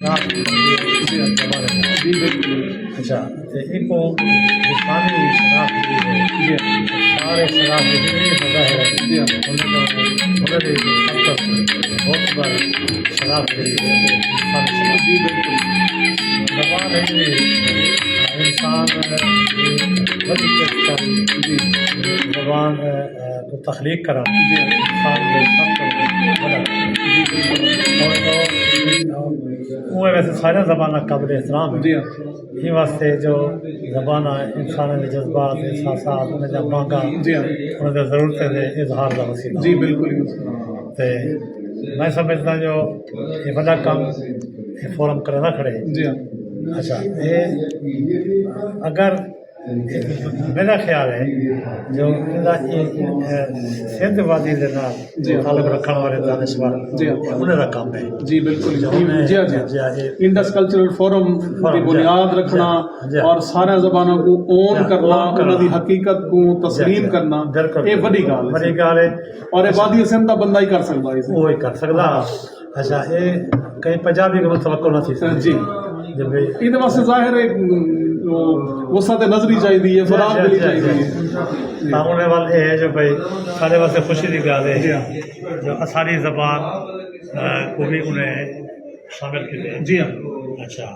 अच्छा तो एक इंसानी शनाख्त सारे शनाख्त जितनी मज़ाहिर है उन्होंने बहुत बार शनाख्त जबान है इंसान जबान को तख्लीक करा इंसान उहे वैसे सारे ज़बाना काबिल एहतराम है ये वास्ते जो ज़बाना इंसान के जज्बात एहसासात उन मांगा उन ज़रूरत के इजहार का वसीला जी बिल्कुल ते मैं समझदा जो ये बड़ा काम ये फोरम करे ना खड़े जी हाँ अच्छा ये अगर मेरा ख्याल है जो सिंध वादी के नाल ताल्लुक रखने वाले दानिशवर उन्हें का काम है जी बिल्कुल जी हाँ इंडस कल्चरल फोरम की बुनियाद रखना और सारे ज़बानों को ओन करना उन्होंने हकीकत को तस्लीम करना ये बड़ी गाल है और आबादी सिंध का बंदा ही कर सकता है वो ही कर सकता अच्छा ये कहीं पंजाबी का तवक्को न थी जी ये वास्ते जाहिर है वसत नजरी चाहिए फराग दिली चाहिए सामने वाल ये है जो भाई सारे वास्ते खुशी की गल है जो असारी ज़बान को भी उन्हें शामिल किए जी हाँ अच्छा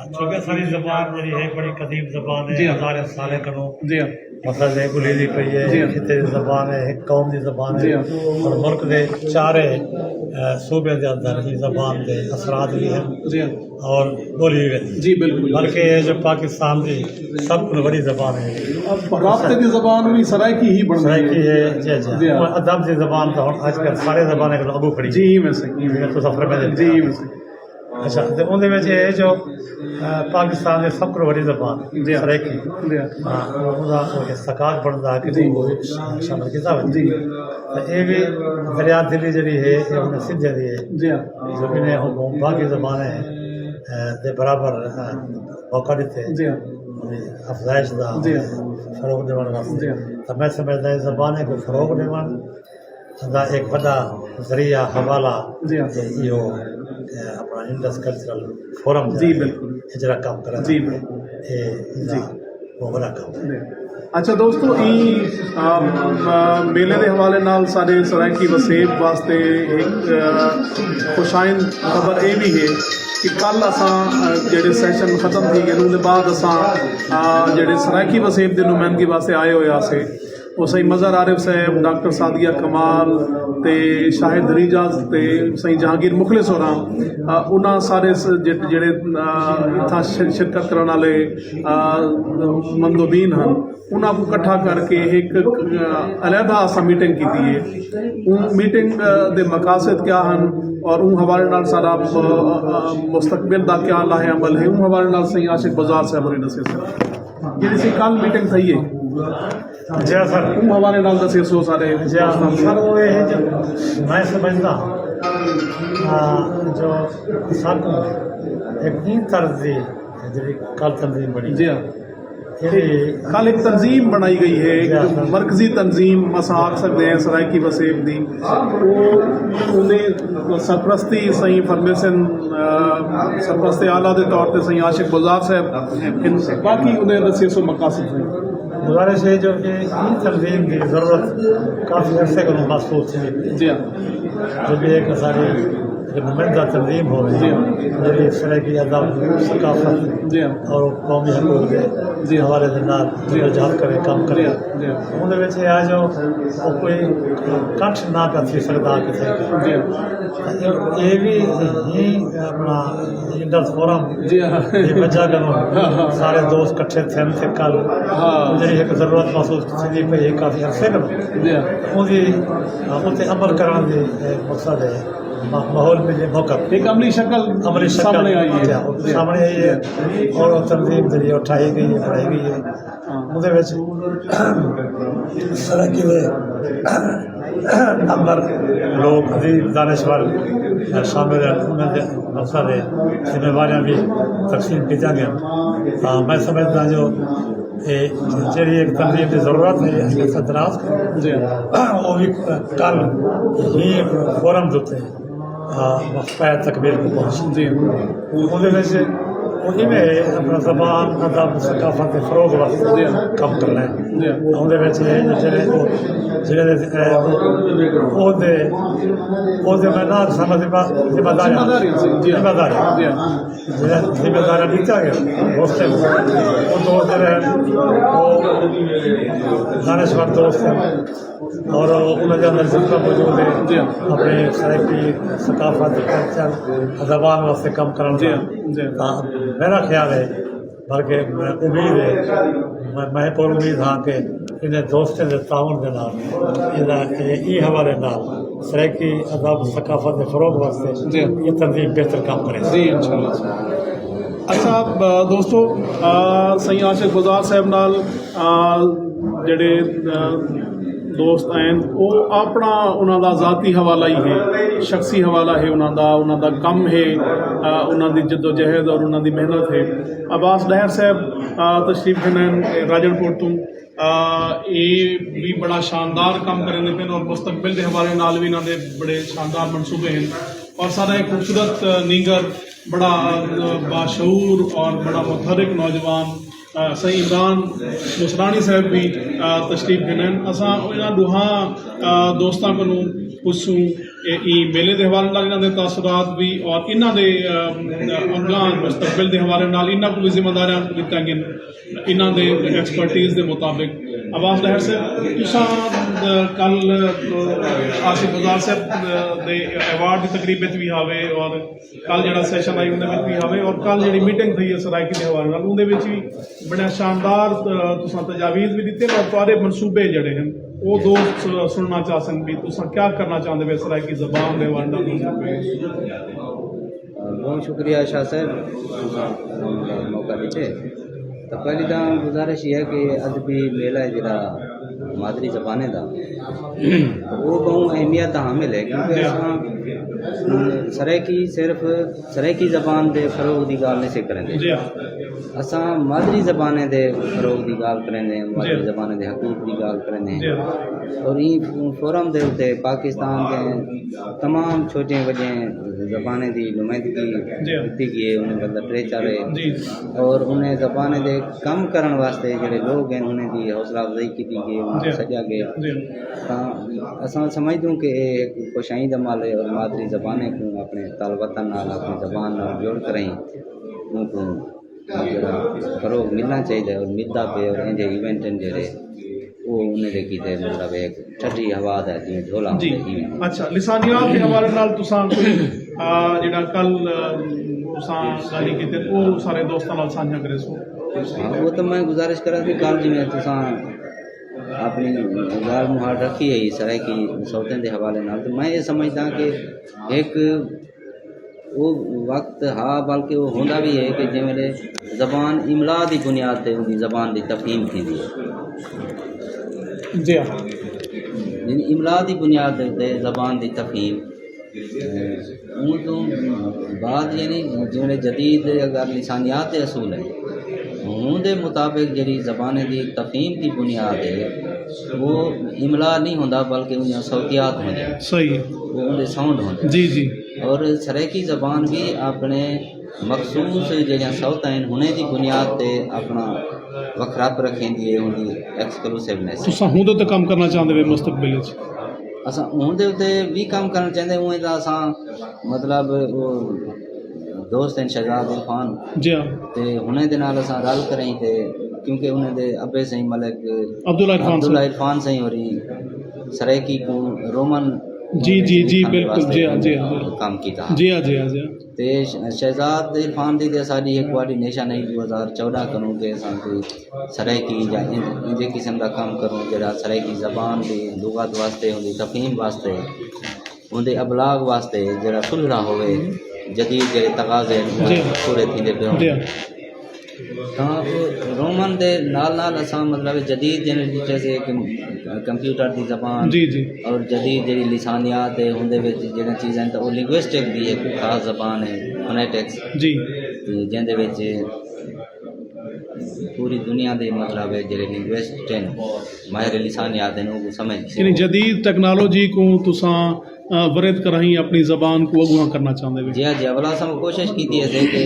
चूँकि असारी ज़बान जी है बड़ी कदीम ज़बान है हज़ार साल करो जी हाँ मतलब गुली पई है खिते की ज़बान है एक कौम की ज़बान है और मुल्क के चारे सूबे के अंदर ही ज़बान के असरात भी हैं जी और बोली भी जी बिल्कुल बल्कि ये जो पाकिस्तान की सब बड़ी ज़बान है राब्ते की ज़बान भी सराइकी ही बन सराइकी है जी अदब की ज़बान तो आजकल सारे ज़बान के अगू खड़ी जी मैं सही तो सफर में जी मैं सही अच्छा तो उनमें ये जो पाकिस्तान की सब को बड़ी ज़बान सराइकी हाँ सकात बनता कि शामिल किया जी ये भी दरिया दिल्ली जी है उन्हें सिंधे दी है जी जो इन्हें बाकी ज़बानें के बराबर मौका दिते अफजाइश का फरोग देवन वास्ते तो मैं समझदा ज़बाने को फरोग देवन का एक बड़ा जरिया हवाला यो अपना इंडस कल्चरल फोरम जी बिल्कुल जरा काम करा जी जी वो बड़ा काम अच्छा दोस्तों मेले के हवाले नाल सारे सराइकी वसेब वास्ते एक खुशाइन खबर ये भी है कि कल असां जेडे सैशन खत्म थी गए उनके बाद असां जेडे सराइकी वसेब के नुमाइंदगी वास्ते आए हुए वो सही मज़हर आरिफ साहब डॉक्टर सादिया कमाल ते शाहिद रिजाज ते सही जहांगीर मुखलिस होर उन्होंने सारे जेडे इतना शिरकत करने वाले मंदोबीन हैं उन्होंने को इकट्ठा करके एक अलहदा असा मीटिंग की है उन मीटिंग के मकासद क्या हैं और उन हवाले नाल सारा मुस्तकबिल का क्या लाहे अमल है उन हवाले नाल सही आशिक बाजार साहब ने दसे जी सी कल मीटिंग थी है जी सर उन हवाले नाल दसे सो सारे जी सर वो ये है जो मैं समझदा जो सब एक तीन तर्ज की जी कल तंजीम बनी जी हाँ कल एक तंजीम बनाई गई है एक मरकजी तंजीम अस आख सकते हैं सराइकी वसेब की उन्हें सरप्रस्ती सही फरमेसन सरप्रस्ती आला के तौर पर सही आशिक बाजार साहब बाकी उन्हें दसे सो मकासद हैं गुजारिश है जो कि इन तंजीम की ज़रूरत काफ़ी अर्से को महसूस थी जी हाँ जो भी एक सारी नुमाइंदा तंजीम हो जी इस तरह की अदब सकाफत जी हाँ और कौमी हकूक के जी हवाले के नाल रुझान करे काम करे उन्हें आ जो कोई कंठ ना कर सकता किसी ये भी ही अपना इंडस फोरम जी हाँ ये वजह करो सारे दोस्त इकट्ठे थे कल जी एक ज़रूरत महसूस थी पई काफ़ी अर्से करो जी हाँ उते अमल करने के मकसद है माहौल में मौका एक अमली शक्ल सामने आई है सामने आई है और तंजीम जरिए उठाई गई है बनाई गई है उहदे विच सराइकी दे अंदर लोग अजीब दानिशवर शामिल हैं उन्होंने सारे जिम्मेवारियां भी तकसीम की गई मैं समझदा जो जी एक तंजीम की जरूरत है दराज वो भी कल ही फोरम होते मफ़ा तकबीर को पहुँच जी ਉਹਦੇ ਵਿੱਚ ਆਪਣਾ ਜ਼ਬਾਨ ਅਦਬ ਸਕਾਫਤ ਦੇ ਫਰੋਗ ਵਾਸਤੇ ਕੰਮ ਕਰਨਾ ਹੈ ਉਹਦੇ ਵਿੱਚ ਜਿਹੜੇ ਉਹਦੇ ਮੈਂ ਨਾ ਸਮਝ ਜ਼ਿੰਮੇਦਾਰੀ ਜ਼ਿੰਮੇਦਾਰੀ ਦਿੱਤਾ ਗਿਆ ਉਸ ਟਾਈਮ ਉਹ ਦੋਸਤ ਜਿਹੜੇ ਉਹ दानश्वर दोस्त हैं और उनके अंदर जितना मौजूद है अपने सराइकी सकाफत कल्चर जबान वास्ते कम करना मेरा ख्याल है बल्कि उम्मीद है मैं पर उम्मीद हाँ कि इन्हें दोस्तों के ताउन के नाल ये हवाले नाल सराइकी अदब सकाफत के फरोग वास्ते ये तंजीम बेहतर काम करे जी इंशाल्लाह। अच्छा दोस्तों सही आशिक गुजार साहब नाल ਜਿਹੜੇ ਦੋਸਤ हैं ਉਹ ਆਪਣਾ ਉਹਨਾਂ ਦਾ ਜ਼ਾਤੀ ਹਵਾਲਾ ਹੀ ਹੈ ਸ਼ਖਸੀ ਹਵਾਲਾ ਹੈ ਉਹਨਾਂ ਦਾ ਕੰਮ ਹੈ ਉਹਨਾਂ ਦੀ ਜਦੋਜਹਿਦ ਔਰ ਉਹਨਾਂ ਦੀ ਮਿਹਨਤ ਹੈ अब्बास डहर साहब तशरीफ हैं राजनपुर तो ये भी बड़ा शानदार काम करेंगे पे और मुस्तकबिल के हवाले नाल भी इन्होंने बड़े शानदार मनसूबे हैं और सारा एक खूबसूरत नीगर बड़ा बाशऊर और बड़ा मुतहरिक नौजवान सही इमरान मुसरानी साहब भी तशरीफ हैं असा इन्होंने दुहा दोस्तों को पुछूँ मेले के हवाले नाल इन्होंने तासुरात भी और इन्होंने अगला मुस्तकबिल के हवाले नाल इन्हों को भी जिम्मेदारियां दित्तियां गई इन्होंने एक्सपर्टीज़ के मुताबिक अब्बास डहर साहब तुसा कल आसिफ गुजार साहब के अवार्ड की तकरीब भी आवे और कल जो सैशन आई उन्हें भी आवे और कल जी मीटिंग थी सराइकी के हवाले नाल उन्हें भी बड़े शानदार तुसा तजावीज़ भी दिते और तुहाडे मनसूबे जड़े हैं वो दोस्त सुनना चाह सन भी तुसा क्या करना चाहते हो सराइकी ज़बान के हवाले नाल। बहुत शुक्रिया शाह साहब मौका दीते तो पहली तो गुजारिश ये है कि अदबी मेला है जरा मादरी ज़बाने का वो बहुत अहमियत हामिल है क्योंकि सराइकी सिर्फ सराइकी ज़बान के फरोग की गाल नहीं करेंगे असा मादरी ज़बाने के फरोग की गाल करेंगे मादरी ज़बाने के हकूक़ की गाल करेंगे और ये फोरम के उत्ते पाकिस्तान के तमाम छोटे बड़े ज़बाने की नुमाइंदगी की है उन्हें मतलब 3-4 और उन्हें ज़बाने के कम करने वास्ते जोड़े लोग हैं उन्हें की हौसला अफजाई की गई उन्हें सजा गया असा समझदूँ कि एक खुशाई का माल है और मादरी ज़बाने को अपने तालवतन नाल अपनी ज़बान नाल जोड़ कर उनको जरा फरोग मिलना चाहिए और मिलता पे और इंजे इवेंट जेड़े वो उन्हें देखी थे मतलब एक ठंडी हवा है जिवें झोला जी अच्छा लिसानियात के हवाले नाल तुसां कोई जेड़ा कल तुसां गाली कीते वो सारे दोस्तां नाल साझा करे सो हाँ वो तो मैं गुजारिश करा कि कल जिवें तुसां अपनी गाल मुहार रखी है सराइकी सौतन के हवाले नाल तो मैं ये समझदा कि एक वो वक्त हाँ बल्कि वो होंदा भी है कि जिवें ज़बान इमला की बुनियाद पर उनकी ज़बान की तफहीम थी जी इमला की बुनियाद पर ज़बान की तफहीम उन तो बाद यानी जिवें जदीद अगर लिसानियात के असूल है उनके मुताबिक जी ज़बान की तफहीम की बुनियाद है वो इमला नहीं होंदा बल्कि उन सौतियात होंगे सही वो उनके साउंड होंगे जी जी और सराइकी ज़बान भी अपने मखसूस जड़ियाँ सौत हैं उन्हें की बुनियाद पर अपना वखराप रखेंदी है उनकी एक्सक्लूसिवनेस तुसां हुंदे ते काम करना चाहते हो मुस्तकबिल असां उनके उत्ते भी काम करना चाहते उएं तो असां मतलब वो दोस्त हैं शहजाद इरफान जी हाँ ते उन्हें दे नाल असां रल करें ते क्योंकि उन्हें दे अब्बे सही मलिक अब्दुल्ला इरफान सही और सराइकी को रोमन जी जी जी बिल्कुल जी हाँ जी हाँ काम किया जी हाँ जी हाँ जी ते शहजाद इरफान दी ते साडी एक कोऑर्डिनेशन है 2014 करूँ के असां कोई सराइकी या इंजे किस्म का काम करूँ जरा सराइकी ज़बान की लुगत वास्ते उनकी तफहीम वास्ते उनके अबलाग वास्ते जरा सुलरा होवे जदीद जे तकाज़े पूरे थींदे पे रोमन के नाल नाल असां मतलब जदीद जैसे कंप्यूटर की ज़बान जी जी और जदीद जी लिसानियात है उनके जो चीज़ें तो वो लिंग्विस्टिक की एक खास ज़बान है फोनेटिक्स जी जिंदे पूरी दुनिया के मतलब है जो लिंग्विस्ट हैं माहिर लिसानियात हैं वो समझ यानी जदीद टेक्नोलॉजी को तुसां वरद कराही अपनी ज़बान को अगुआ करना चाहते वे? जी हाँ जी, अवला असां कोशिश की थी कि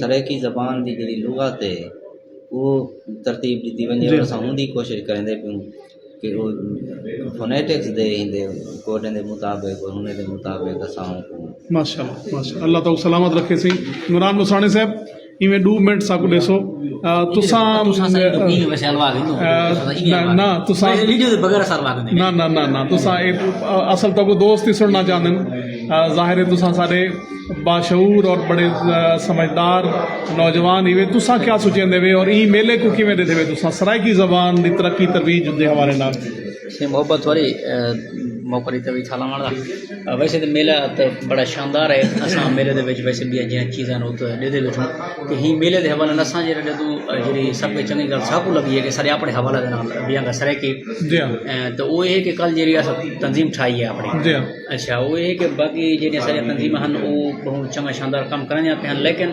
सराइकी ज़बान की जी लुगात है वो तरतीब दी वने और असां उनकी कोशिश करेंदे पियूं कि वो फोनेटिक्स दे इंदे कोडन दे मुताबिक और हुन दे मुताबिक असां माशाल्लाह माशाल्लाह, अल्लाह ताला सलामत रखे सी। इमरान मुसानी साहब इवें 2 मिनट साकू ॾिसो तुसां ना तुसां ना ना ना ना तुसां असल तो दोस्त ही सुनना चाहते ज़ाहिर है तुसां सारे बाशऊर और बड़े समझदार नौजवान इवे तुसां क्या सोचेंदे वे और ई मेले को किवें ॾिठे वे तुसां सराइकी ज़बान दी तरक्की तरवीज दे हवाले नाल? मोहब्बत वाली मौका दी तवी थाला मारदा वैसे तो मेला तो बड़ा शानदार है। असां मेले दे विच वैसे भी जियां चीज़ां नो तो ॾेदे वेठो कि ही मेले दे हवाले नाल असां जेड़ा ॾेदू जेड़ी सब के चंगी गल साकू लगी है कि सारे अपने हवाले दे नाल बियां दा सराइकी तो वो है कि कल जेड़ी अस तंजीम ठाई है अपनी। अच्छा वो है कि बाकी जेड़ियां सारी तंजीम हन वो बहुत चंगा शानदार काम करन पे हन, लेकिन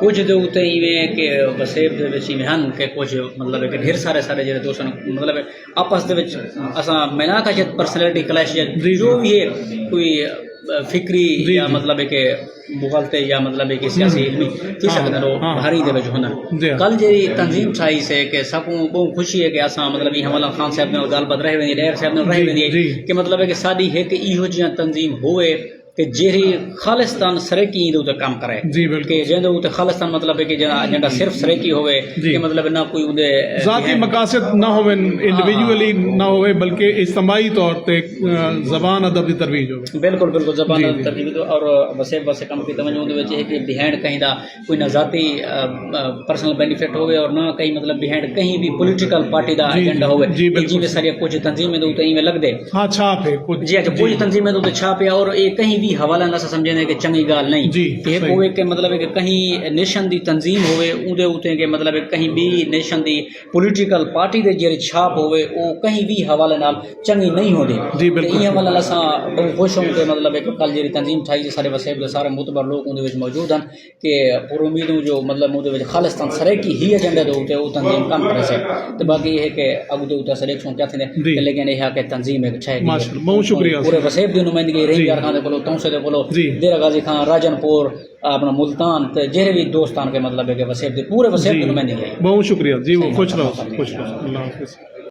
कुछ दे उते इवें कि वसेब दे विच इवें हन कि कुछ मतलब कि ढेर सारे जेड़े दोस्त मतलब आपस दे विच असां मैना का पर्सनैलिटी क्लैश जो भी है कोई फिक्री या मतलब है कि मुगलते या मतलब है कि सियासी इल्मी थी सकते हो हरी दे विच हुनर। कल जेरी तंजीम ठाई से कि सबको बहुत खुशी है कि असां मतलब हवाला खान साहब नाल गाल बात रह वेंदी डेर साहब नाल रह वेंदी कि मतलब है कि साडी एक इहो जिहा तंजीम होवे कि जेरी खालिस्तान सरेकी दे उते काम करे कि जेंदे उते खालिस्तान मतलब है कि जेंदा सिर्फ सरेकी होवे कि मतलब ना कोई उदे जाती मकासद ना होवे इंडिविजुअली ना होवे बल्कि इज्तिमाई तौर पे ज़बान अदब दी तरवीज होवे। बिल्कुल बिल्कुल ज़बान अदब तरवीज और वसे काम की तवज्जो उदे विच है कि बिहाइंड कहीं दा कोई ना जाती पर्सनल बेनिफिट होवे और ना कहीं मतलब बिहाइंड कहीं भी पॉलिटिकल पार्टी दा एजेंडा होवे जिवें सारी कुछ तंजीमें दे उते इवें लगदे हां छाप है कुछ जी अच्छा कुछ तंजीमें दे उते छाप है और ये कहीं हवाला ना समझे कि चंगी गाल नहीं कि होवे कि मतलब है कि कहीं नेशन दी तंजीम होवे उदे उते के मतलब है कहीं भी nation the political party they Jerry छाप होवे वो कहीं भी हवाले नाल चंगी नहीं होंदी। ई हवाला नाल असां बहुत खुश हों कि मतलब है कि कल जेरी तंजीम ठाई सारे वसेब दे सारे मुतबर लोग उदे विच मौजूद हन कि पूरी उम्मीद हूं जो मतलब उदे विच खालिस्तान सरेकी ही एजेंडे दे उते वो तंजीम काम करे से तो बाकी है कि अगु दे उते सरेक क्या थे लेकिन यह कि तंजीम एक छै बहुत शुक्रिया पूरे वसेब दी नुमाइंदगी रही यार खान दे कोलो तौं से बोलो देरा गाजी खान राजनपुर अपना मुल्तान जेरे भी दोस्तान के मतलब है कि वसेब पूरे वसेब की नुमाइंदगी। बहुत शुक्रिया जी, वो खुश रहो अल्लाह हाफिज़।